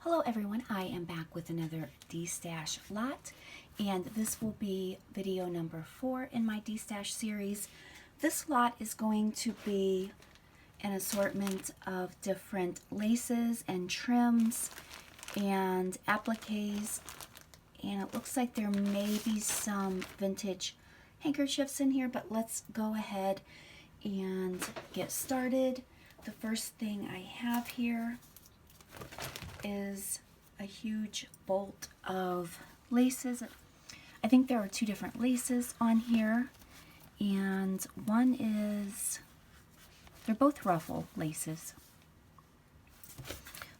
Hello everyone, I am back with another Destash lot, and this will be video number 4 in my Destash series. This lot is going to be an assortment of different laces and trims and appliques, and it looks like there may be some vintage handkerchiefs in here, but let's go ahead and get started. The first thing I have here is a huge bolt of laces. I think there are 2 different laces on here, and one is, they're both ruffle laces.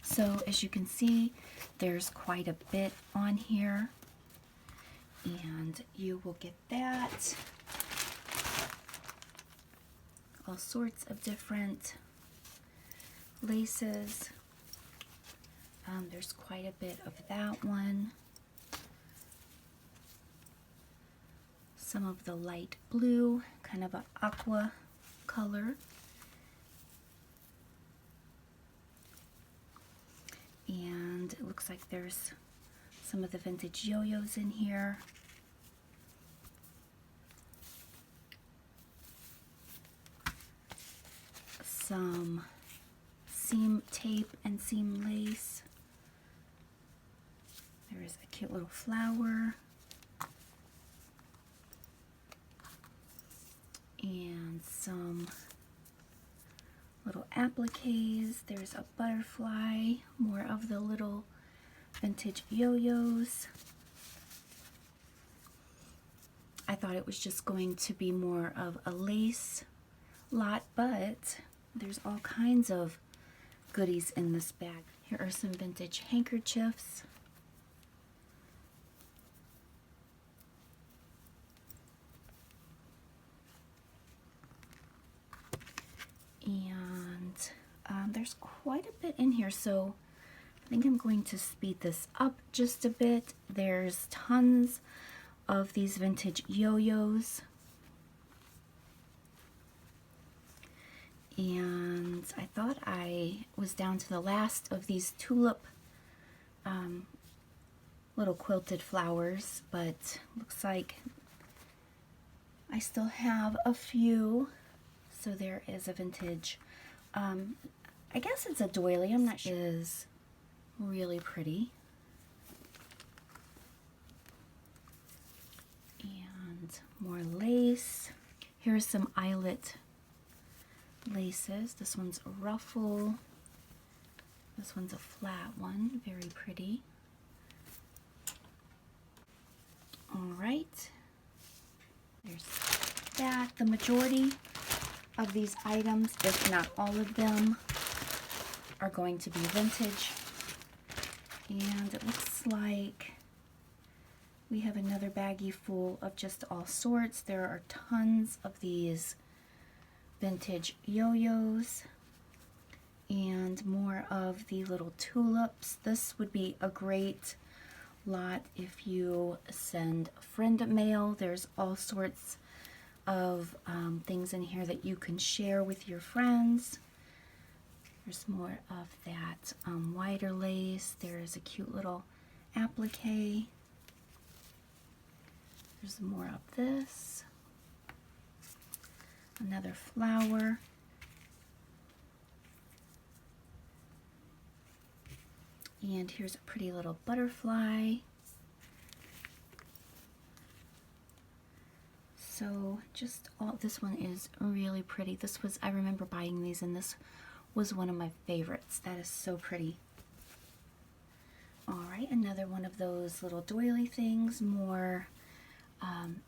So as you can see, there's quite a bit on here, and you will get that. All sorts of different laces. There's quite a bit of that one. Some of the light blue, kind of an aqua color. And it looks like there's some of the vintage yo-yos in here. Some seam tape and seam lace. There is a cute little flower. And some little appliques. There's a butterfly, more of the little vintage yo-yos. I thought it was just going to be more of a lace lot, but there's all kinds of goodies in this bag. Here are some vintage handkerchiefs. And there's quite a bit in here, so I think I'm going to speed this up just a bit. There's tons of these vintage yo-yos. And I thought I was down to the last of these tulip little quilted flowers, but looks like I still have a few. So there is a vintage, I guess it's a doily, I'm not sure. It is really pretty. And more lace. Here's some eyelet laces. This one's a ruffle. This one's a flat one, very pretty. All right, there's that. The majority of these items, if not all of them, are going to be vintage. And it looks like we have another baggie full of just all sorts. There are tons of these vintage yo-yos and more of the little tulips. This would be a great lot if you send friend mail. There's all sorts of things in here that you can share with your friends. There's more of that wider lace. There's a cute little applique. There's more of this. Another flower. And here's a pretty little butterfly. So just all, this one is really pretty. This was, I remember buying these, and this was one of my favorites. That is so pretty. All right, another one of those little doily things, more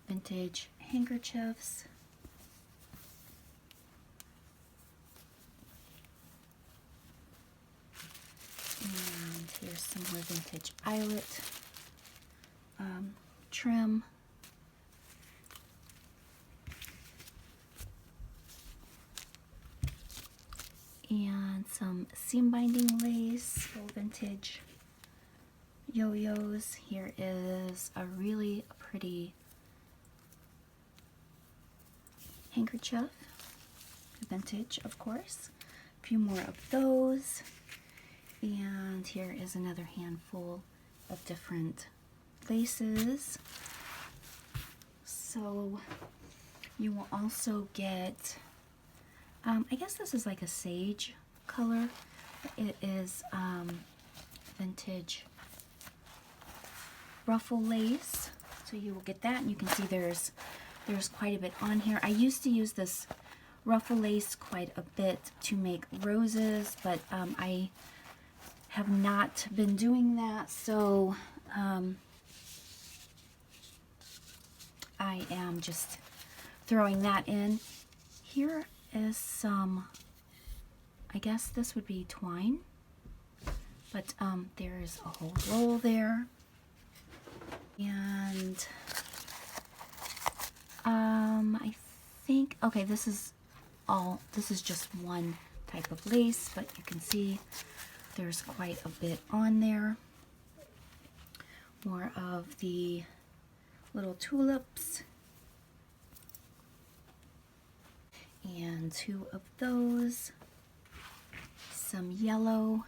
vintage handkerchiefs. And here's some more vintage eyelet trim. And some seam binding lace, full vintage yo-yos. Here is a really pretty handkerchief, vintage of course. A few more of those. And here is another handful of different laces. So you will also get, I guess this is like a sage color. It is vintage ruffle lace. So you will get that, and you can see there's quite a bit on here. I used to use this ruffle lace quite a bit to make roses, but I have not been doing that, so I am just throwing that in. Here is some, I guess this would be twine, but there's a whole roll there. And I think, okay, this is just one type of lace, but you can see there's quite a bit on there. More of the little tulips. And two of those. Some yellow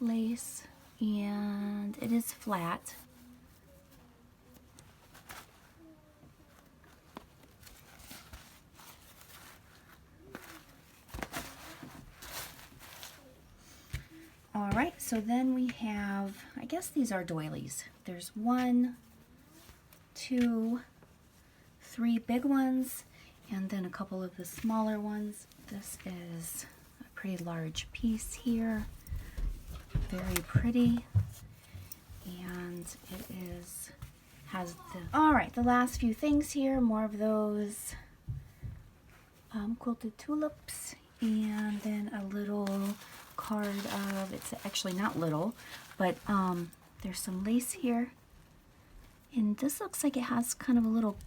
lace, and it is flat. All right, so then we have, I guess these are doilies. There's 1, 2, 3 big ones, and then a couple of the smaller ones. This is a pretty large piece here, very pretty, and it has the, all right, the last few things here, more of those quilted tulips, and then a little card of, it's actually not little, but there's some lace here, and this looks like it has kind of a little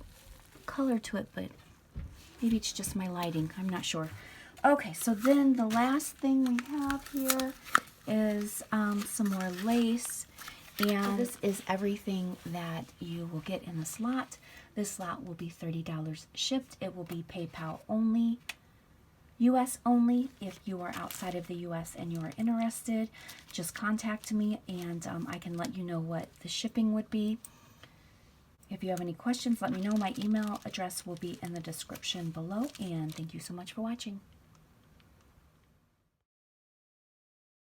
color to it, but maybe it's just my lighting, I'm not sure. Okay, so then the last thing we have here is some more lace, and this is everything that you will get in this lot. This lot will be $30 shipped. It will be PayPal only, US only. If you are outside of the US and you are interested, just contact me, and I can let you know what the shipping would be. If you have any questions, let me know. My email address will be in the description below, and thank you so much for watching.